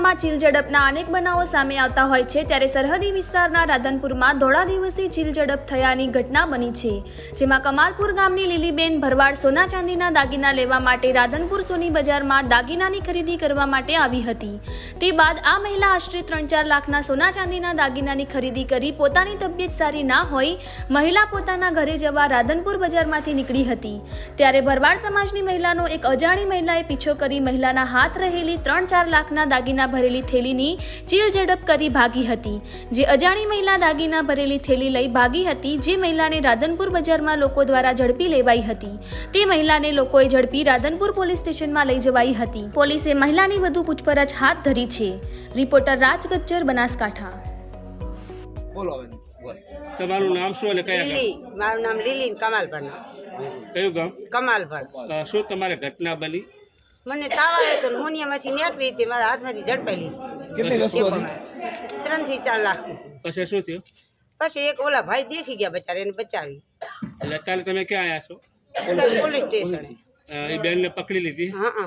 જિલ્લામાં ચીલ ઝડપના અનેક બનાવો સામે આવતા હોય છે, ત્યારે સરહદી વિસ્તારના રાધનપુરમાં ધોળા દિવસે ચીલ ઝડપ થયાની ઘટના બની છે, જેમાં કમાલપુર ગામની લીલીબેન ભરવાડ સોના ચાંદીના દાગીના લેવા માટે રાધનપુર સોની બજારમાં દાગીનાની ખરીદી કરવા માટે આવી હતી। તે બાદ આ મહિલા આશરે 3-4 લાખના સોના ચાંદીના દાગીનાની ખરીદી કરી પોતાની તબિયત સારી ના હોય મહિલા પોતાના ઘરે જવા રાધનપુર બજારમાંથી નીકળી હતી, ત્યારે ભરવાડ સમાજની મહિલાનો એક અજાણી મહિલાએ પીછો કરી મહિલાના હાથ રહેલી 3-4 લાખના દાગીના ભરેલી થેલીની ચીલ ઝડપ કરી ભાગી હતી। જે અજાણી મહિલા દાગીના ભરેલી થેલી લઈ ભાગી હતી, જે મહિલાને રાધનપુર બજારમાં લોકો દ્વારા ઝડપી લેવાઈ હતી। તે મહિલાને લોકોએ ઝડપી રાધનપુર પોલીસ સ્ટેશનમાં લઈ જવાઈ હતી। પોલીસે મહિલાની વધુ પૂછપરછ હાથ ધરી છે। રિપોર્ટર રાજ ગજ્જર, બનાસકાંઠા। તમારું નામ શું અને કયા ગામ? લીલી, મારું નામ લીલી કમાલપર। કયું ગામ? કમાલપર। શું તમારે ઘટના બની? મને તાવ આવ્યો તો હોનિયામાંથી નીકળી હતી, મારા હાથમાંથી ઝડપાઈ લીધી। કેટલી વસ્તુ હતી? 3 થી 4 લાખ। પછી શું થયું? પછી એક ઓલા ભાઈ દેખી ગયા, બચારા એને બચાવી। એટલે અત્યારે તમે ક્યાં આવ્યા છો? Police station. એ બેનને પકડી લીધી? હા।